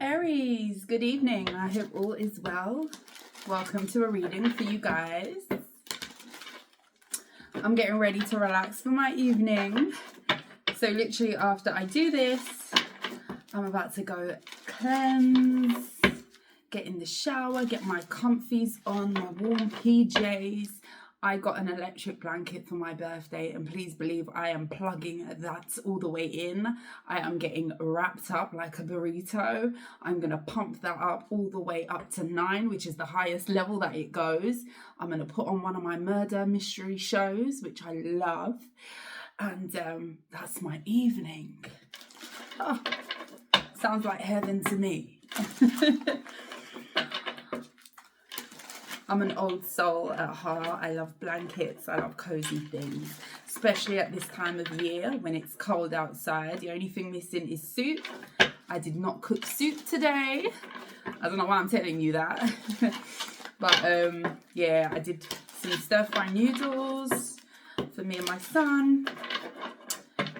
Aries, good evening. I hope all is well. Welcome to a reading for you guys. I'm getting ready to relax for my evening. So literally after I do this, I'm about to go cleanse, get in the shower, get my comfies on, my warm PJs. I got an electric blanket for my birthday, and please believe I am plugging that all the way in. I am getting wrapped up like a burrito. I'm going to pump that up all the way up to 9, which is the highest level that it goes. I'm going to put on one of my murder mystery shows, which I love. And that's my evening. Oh, sounds like heaven to me. I'm an old soul at heart. I love blankets. I love cozy things, especially at this time of year when it's cold outside. The only thing missing is soup. I did not cook soup today. I don't know why I'm telling you that. But yeah, I did some stir-fry noodles for me and my son.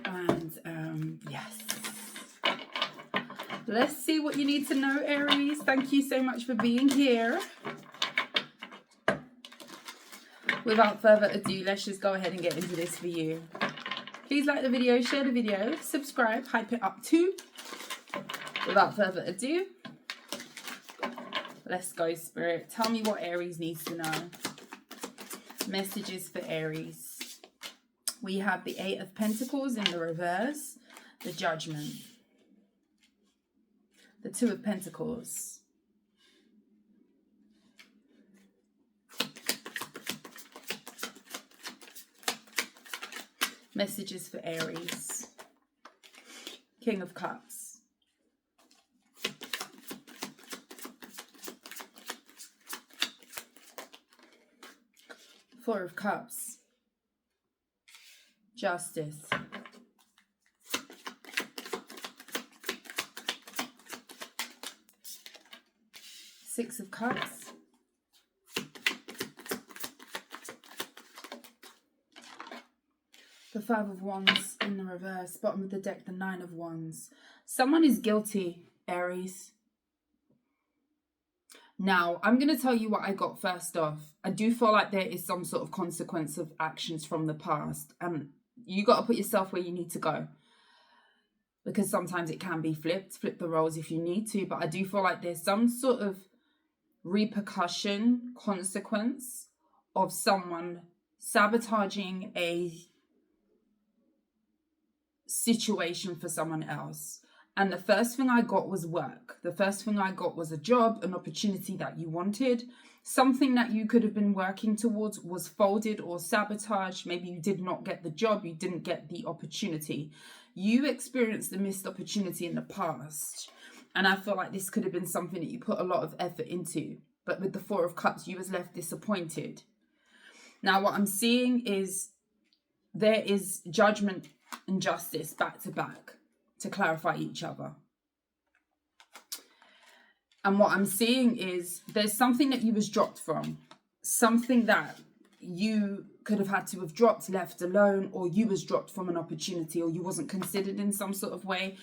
And yes. Let's see what you need to know, Aries. Thank you so much for being here. Without further ado, let's just go ahead and get into this for you. Please like the video, share the video, subscribe, hype it up too. Without further ado, let's go, Spirit. Tell me what Aries needs to know. Messages for Aries. We have the 8 of Pentacles in the reverse, the Judgment, the 2 of Pentacles, messages for Aries, King of Cups, Four of Cups, Justice, Six of Cups, the 5 of Wands in the reverse, bottom of the deck, the 9 of Wands. Someone is guilty, Aries. Now, I'm going to tell you what I got first off. I do feel like there is some sort of consequence of actions from the past. And you got to put yourself where you need to go. Because sometimes it can be flipped. Flip the roles if you need to. But I do feel like there's some sort of repercussion, consequence of someone sabotaging a situation for someone else. And the first thing I got was work. The first thing I got was a job, an opportunity that you wanted. Something that you could have been working towards was folded or sabotaged. Maybe you did not get the job. You didn't get the opportunity. You experienced the missed opportunity in the past. And I feel like this could have been something that you put a lot of effort into. But with the 4 of Cups, you was left disappointed. Now, what I'm seeing is there is judgment and justice back to back to clarify each other. And what I'm seeing is there's something that you was dropped from, something that you could have had to have dropped, left alone, or you was dropped from an opportunity, or you wasn't considered in some sort of way.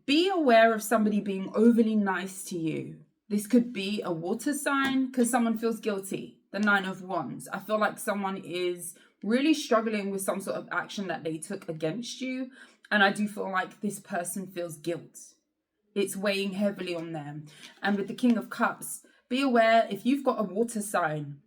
Be aware of somebody being overly nice to you. This could be a water sign because someone feels guilty. The 9 of Wands. I feel like someone is really struggling with some sort of action that they took against you. And I do feel like this person feels guilt. It's weighing heavily on them. And with the King of Cups, be aware if you've got a water sign.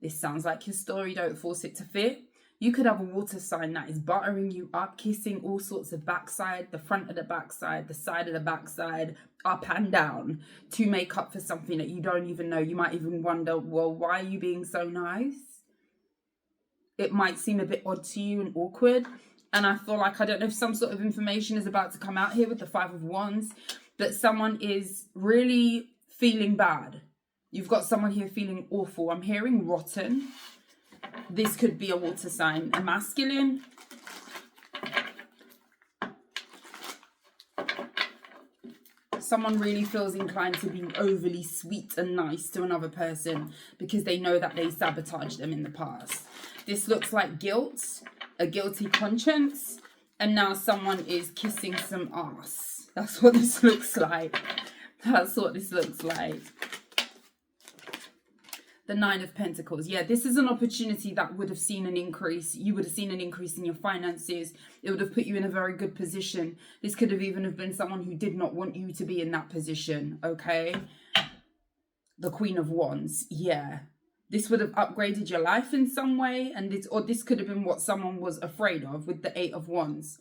This sounds like your story, don't force it to fit. You could have a water sign that is buttering you up, kissing all sorts of backside, the front of the backside, the side of the backside, up and down to make up for something that you don't even know. You might even wonder, well, why are you being so nice? It might seem a bit odd to you and awkward. And I feel like, I don't know if some sort of information is about to come out here with the 5 of Wands, that someone is really feeling bad. You've got someone here feeling awful. I'm hearing rotten. This could be a water sign, a masculine. Someone really feels inclined to be overly sweet and nice to another person because they know that they sabotaged them in the past. This looks like guilt, a guilty conscience, and now someone is kissing some ass. That's what this looks like. That's what this looks like. The Nine of Pentacles. Yeah, this is an opportunity that would have seen an increase. You would have seen an increase in your finances. It would have put you in a very good position. This could have even have been someone who did not want you to be in that position, okay? The Queen of Wands. Yeah. This would have upgraded your life in some way. And this could have been what someone was afraid of with the Eight of Wands.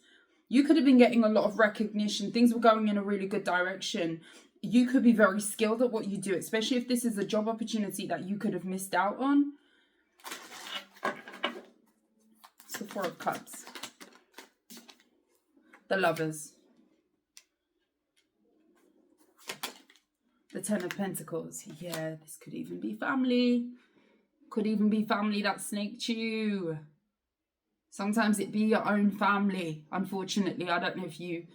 You could have been getting a lot of recognition. Things were going in a really good direction. You could be very skilled at what you do, especially if this is a job opportunity that you could have missed out on. It's the Four of Cups. The Lovers. The Ten of Pentacles. Yeah, this could even be family. Could even be family that snaked you. Sometimes it be your own family. Unfortunately, I don't know if you...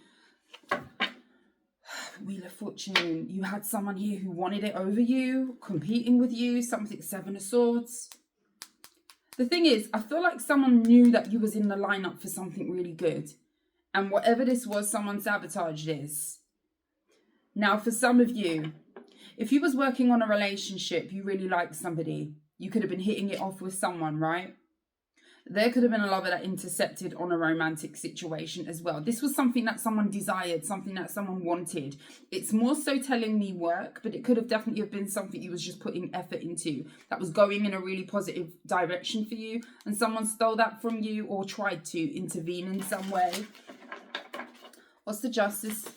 Wheel of Fortune. You had someone here who wanted it over you, competing with you, something. Seven of Swords. The thing is, I feel like someone knew that you was in the lineup for something really good. And whatever this was, someone sabotaged this. Now, for some of you, if you was working on a relationship, you really liked somebody, you could have been hitting it off with someone, right? There could have been a lover that intercepted on a romantic situation as well. This was something that someone desired, something that someone wanted. It's more so telling me work, but it could have definitely have been something you was just putting effort into that was going in a really positive direction for you, and someone stole that from you or tried to intervene in some way. What's the Justice?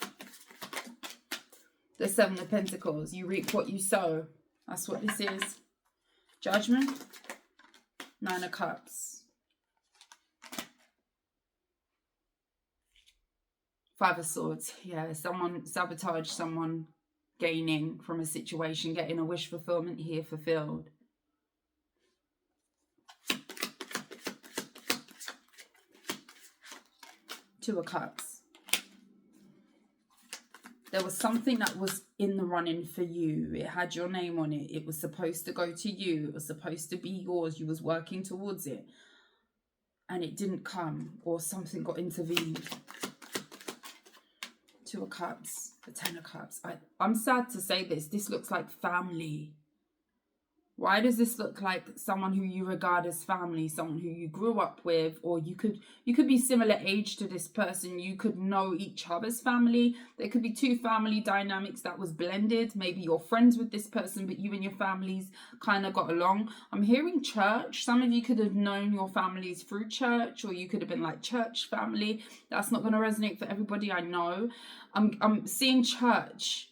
The Seven of Pentacles. You reap what you sow. That's what this is. Judgment. Nine of Cups. Five of Swords. Yeah, someone sabotaged someone gaining from a situation, getting a wish fulfillment here fulfilled. Two of Cups. There was something that was in the running for you. It had your name on it. It was supposed to go to you. It was supposed to be yours. You was working towards it. And it didn't come, or something got intervened. Two of Cups, the Ten of Cups. I'm sad to say this. This looks like family. Why does this look like someone who you regard as family, someone who you grew up with, or you could be similar age to this person. You could know each other's family. There could be two family dynamics that was blended. Maybe you're friends with this person, but you and your families kind of got along. I'm hearing church. Some of you could have known your families through church, or you could have been like church family. That's not going to resonate for everybody, I know. I'm seeing church.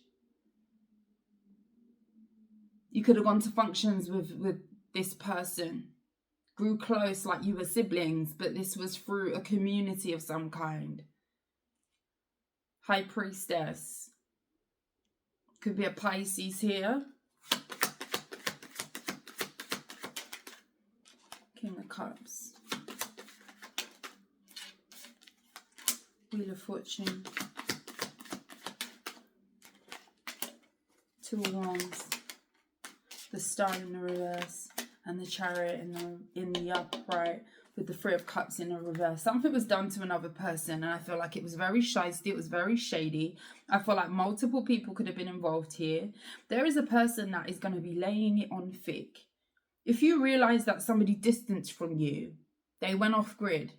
You could have gone to functions with this person, grew close like you were siblings, but this was through a community of some kind. High Priestess. Could be a Pisces here. King of Cups. Wheel of Fortune. Two of Wands. The Star in the reverse, and the Chariot in the upright, with the Three of Cups in the reverse. Something was done to another person, and I feel like it was very shisty, it was very shady. I feel like multiple people could have been involved here. There is a person that is going to be laying it on thick. If you realize that somebody distanced from you, they went off grid,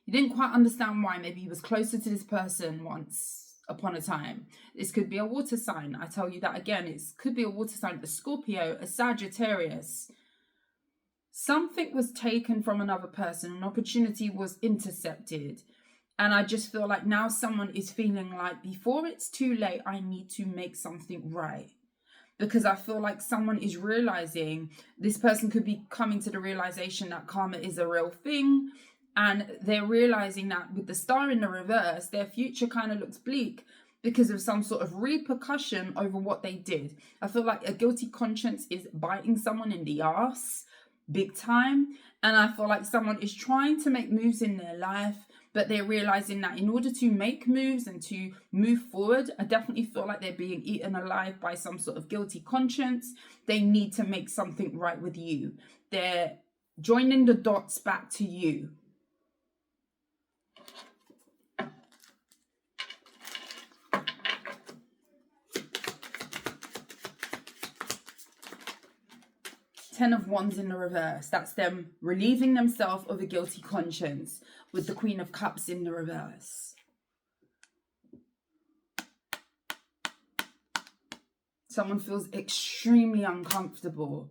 you didn't quite understand why. Maybe you was closer to this person once upon a time. This could be a water sign. I tell you that again. It could be a water sign, a Scorpio, a Sagittarius. Something was taken from another person. An opportunity was intercepted. And I just feel like now someone is feeling like, before it's too late, I need to make something right. Because I feel like someone is realizing, this person could be coming to the realization that karma is a real thing. And they're realizing that with the Star in the reverse, their future kind of looks bleak because of some sort of repercussion over what they did. I feel like a guilty conscience is biting someone in the ass big time. And I feel like someone is trying to make moves in their life, but they're realizing that in order to make moves and to move forward, I definitely feel like they're being eaten alive by some sort of guilty conscience. They need to make something right with you. They're joining the dots back to you. Ten of Wands in the reverse. That's them relieving themselves of a guilty conscience with the Queen of Cups in the reverse. Someone feels extremely uncomfortable.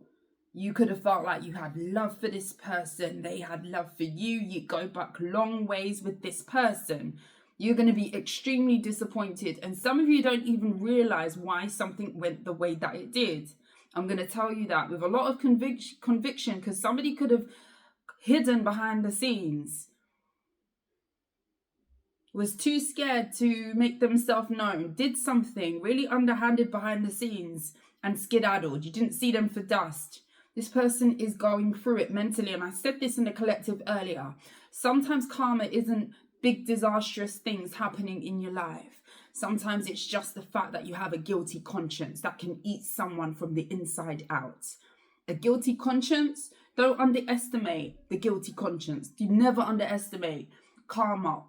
You could have felt like you had love for this person. They had love for you. You go back long ways with this person. You're going to be extremely disappointed. And some of you don't even realize why something went the way that it did. I'm going to tell you that with a lot of conviction, because somebody could have hidden behind the scenes, was too scared to make themselves known, did something really underhanded behind the scenes and skedaddled. You didn't see them for dust. This person is going through it mentally. And I said this in the collective earlier. Sometimes karma isn't big disastrous things happening in your life. Sometimes it's just the fact that you have a guilty conscience that can eat someone from the inside out. A guilty conscience, don't underestimate the guilty conscience. You never underestimate karma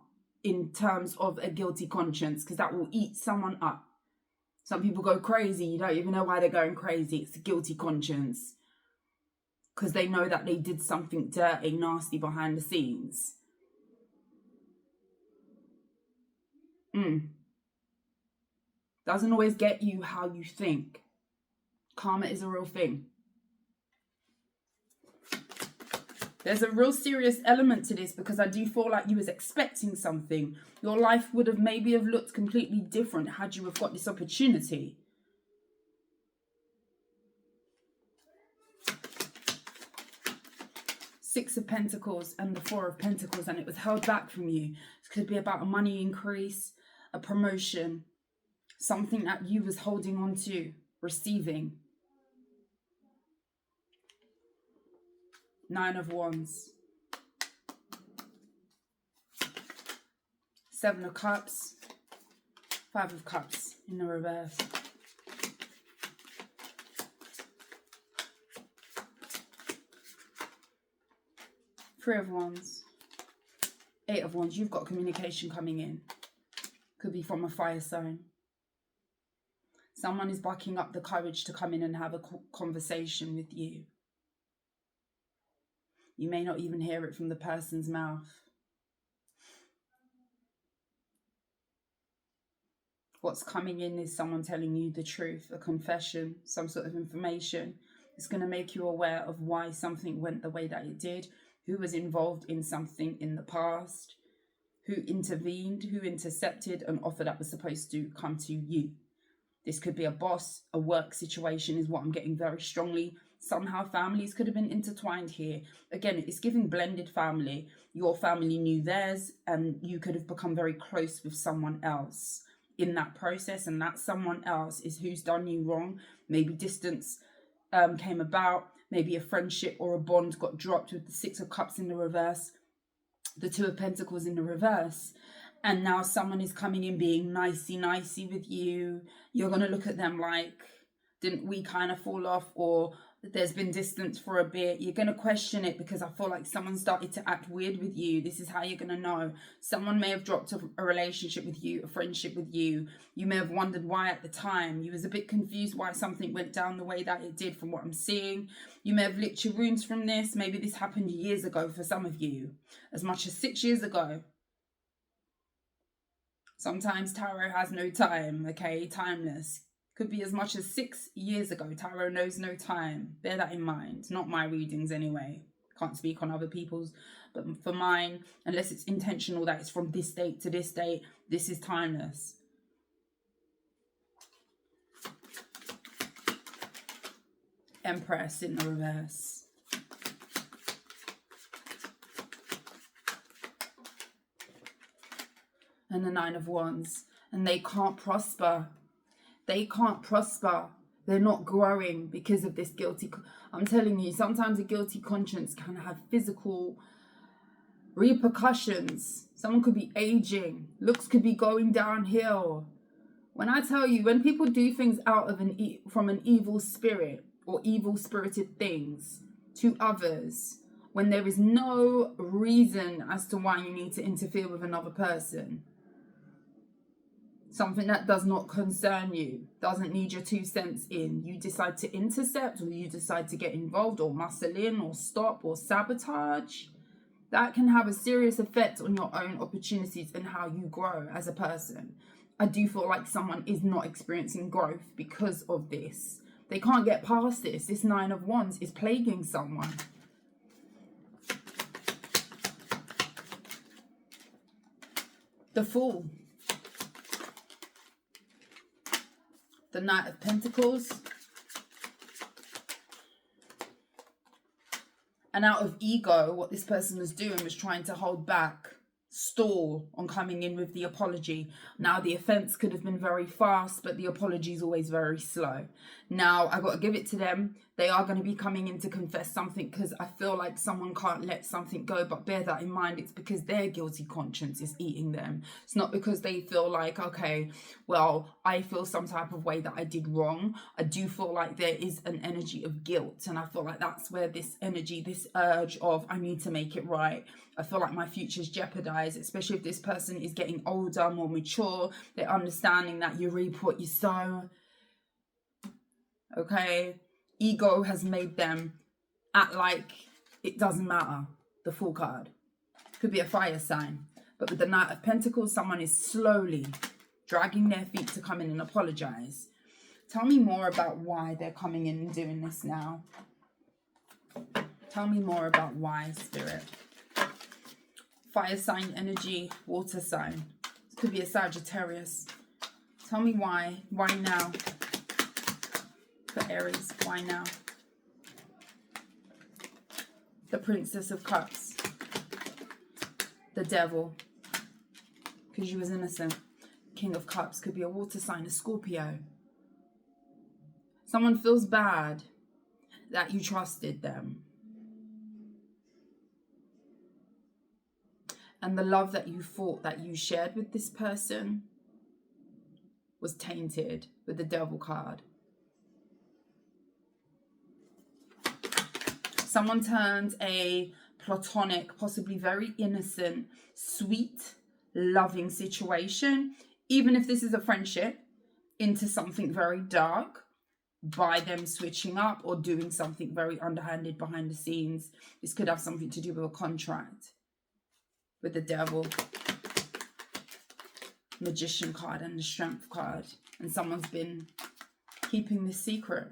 in terms of a guilty conscience, because that will eat someone up. Some people go crazy. You don't even know why they're going crazy. It's a guilty conscience, because they know that they did something dirty, nasty behind the scenes. Doesn't always get you how you think. Karma is a real thing. There's a real serious element to this, because I do feel like you was expecting something. Your life would have maybe have looked completely different had you have got this opportunity. Six of Pentacles and the Four of Pentacles, and it was held back from you. It could be about a money increase, a promotion, something that you was holding on to, receiving. Nine of Wands. Seven of Cups. Five of Cups in the reverse. Three of Wands. Eight of Wands. You've got communication coming in. Could be from a fire sign. Someone is backing up the courage to come in and have a conversation with you. You may not even hear it from the person's mouth. What's coming in is someone telling you the truth, a confession, some sort of information. It's going to make you aware of why something went the way that it did, who was involved in something in the past, who intervened, who intercepted an offer that was supposed to come to you. This could be a boss, a work situation is what I'm getting very strongly. Somehow families could have been intertwined here. Again, it's giving blended family. Your family knew theirs, and you could have become very close with someone else in that process. And that someone else is who's done you wrong. Maybe distance came about. Maybe a friendship or a bond got dropped with the Six of Cups in the reverse. The Two of Pentacles in the reverse. And now someone is coming in being nicey with you. You're going to look at them like, didn't we kind of fall off? Or there's been distance for a bit. You're going to question it, because I feel like someone started to act weird with you. This is how you're going to know. Someone may have dropped a relationship with you, a friendship with you. You may have wondered why at the time. You was a bit confused why something went down the way that it did from what I'm seeing. You may have licked your wounds from this. Maybe this happened years ago for some of you. As much as 6 years ago. Sometimes tarot has no time, okay? Timeless. Could be as much as 6 years ago. Tarot knows no time. Bear that in mind. Not my readings anyway. Can't speak on other people's. But for mine, unless it's intentional that it's from this date to this date, this is timeless. Empress in the reverse. And the Nine of Wands. And they can't prosper. They can't prosper. They're not growing because of this guilty. I'm telling you, sometimes a guilty conscience can have physical repercussions. Someone could be aging. Looks could be going downhill. When I tell you, when people do things out of from an evil spirit or evil spirited things to others, when there is no reason as to why you need to interfere with another person, Something that does not concern you, doesn't need your 2 cents in. You decide to intercept, or you decide to get involved, or muscle in, or stop, or sabotage. That can have a serious effect on your own opportunities and how you grow as a person. I do feel like someone is not experiencing growth because of this. They can't get past this. This 9 of Wands is plaguing someone. The Fool. The Knight of Pentacles. And out of ego, what this person was doing was trying to hold back, stall on coming in with the apology. Now, the offense could have been very fast, but the apology is always very slow. Now, I got to give it to them. They are going to be coming in to confess something, because I feel like someone can't let something go. But bear that in mind, it's because their guilty conscience is eating them. It's not because they feel like, okay, well, I feel some type of way that I did wrong. I do feel like there is an energy of guilt. And I feel like that's where this energy, this urge of, I need to make it right. I feel like my future's jeopardized, especially if this person is getting older, more mature. They're understanding that you reap what you sow. Okay, ego has made them act like it doesn't matter. The Fool card could be a fire sign, but with the Knight of Pentacles, someone is slowly dragging their feet to come in and apologize. Tell me more about why they're coming in and doing this now. Tell me more about why, Spirit. Fire sign energy, water sign. This could be a Sagittarius. Tell me why. Why now? For Aries, why now? The Princess of Cups. The Devil. Because you was innocent. King of Cups could be a water sign, a Scorpio. Someone feels bad that you trusted them. And the love that you thought that you shared with this person was tainted with the Devil card. Someone turned a platonic, possibly very innocent, sweet, loving situation, even if this is a friendship, into something very dark by them switching up or doing something very underhanded behind the scenes. This could have something to do with a contract with the Devil, Magician card, and the Strength card. And someone's been keeping this secret.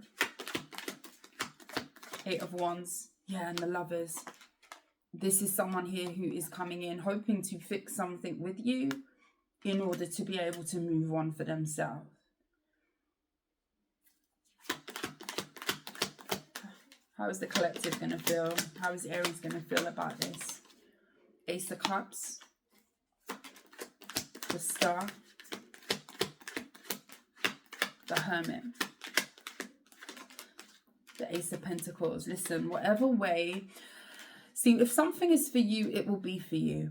8 of Wands. Yeah, and the Lovers. This is someone here who is coming in hoping to fix something with you in order to be able to move on for themselves. How is the collective going to feel? How is Aries going to feel about this? Ace of Cups. The Star. The Hermit. The Ace of Pentacles. Listen, whatever way. See, if something is for you, it will be for you.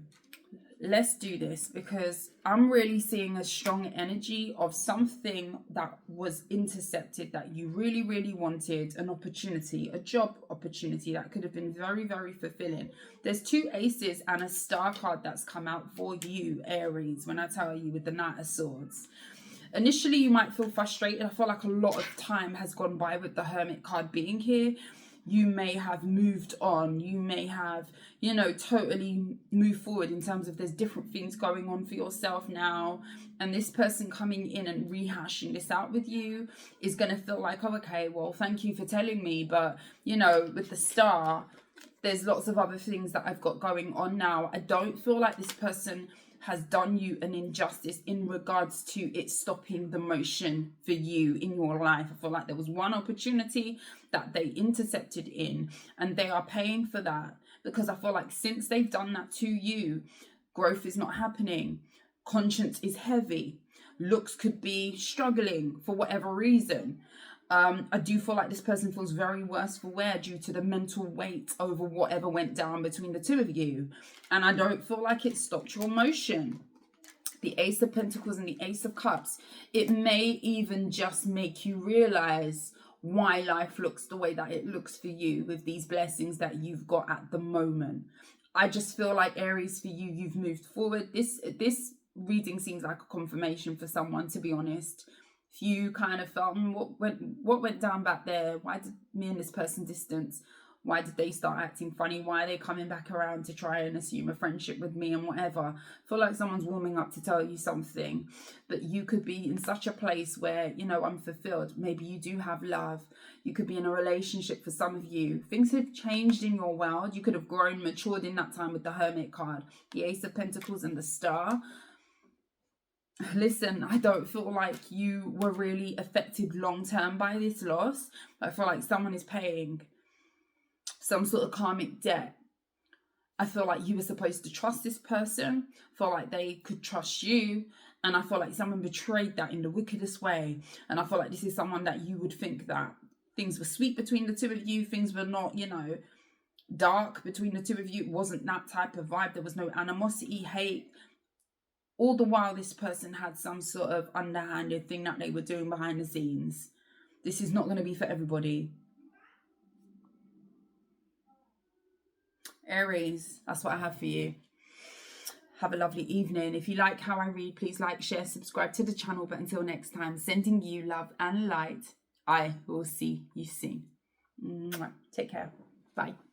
Let's do this, because I'm really seeing a strong energy of something that was intercepted that you really, really wanted, an opportunity, a job opportunity that could have been very, very fulfilling. There's 2 aces and a star card that's come out for you, Aries, when I tell you with the Knight of Swords. Initially, you might feel frustrated. I feel like a lot of time has gone by with the Hermit card being here. You may have moved on. You may have, you know, totally moved forward in terms of there's different things going on for yourself now. And this person coming in and rehashing this out with you is going to feel like, oh, okay, well, thank you for telling me. But, you know, with the Star, there's lots of other things that I've got going on now. I don't feel like this person has done you an injustice in regards to it stopping the motion for you in your life. I feel like there was one opportunity that they intercepted in, and they are paying for that, because I feel like since they've done that to you, growth is not happening. Conscience is heavy. Looks could be struggling for whatever reason. I do feel like this person feels very worse for wear due to the mental weight over whatever went down between the two of you. And I don't feel like it stopped your motion. The Ace of Pentacles and the Ace of Cups. It may even just make you realize why life looks the way that it looks for you with these blessings that you've got at the moment. I just feel like, Aries, for you, you've moved forward. This reading seems like a confirmation for someone, to be honest. If you kind of felt, what went down back there? Why did me and this person distance? Why did they start acting funny? Why are they coming back around to try and assume a friendship with me and whatever? I feel like someone's warming up to tell you something. That you could be in such a place where, you know, unfulfilled. Maybe you do have love. You could be in a relationship for some of you. Things have changed in your world. You could have grown, matured in that time with the Hermit card, the Ace of Pentacles and the Star. Listen, I don't feel like you were really affected long term by this loss. I feel like someone is paying some sort of karmic debt. I feel like you were supposed to trust this person. I feel like they could trust you. And I feel like someone betrayed that in the wickedest way. And I feel like this is someone that you would think that things were sweet between the two of you. Things were not, you know, dark between the two of you. It wasn't that type of vibe. There was no animosity, hate. All the while, this person had some sort of underhanded thing that they were doing behind the scenes. This is not going to be for everybody. Aries, that's what I have for you. Have a lovely evening. If you like how I read, please like, share, subscribe to the channel. But until next time, sending you love and light. I will see you soon. Take care. Bye.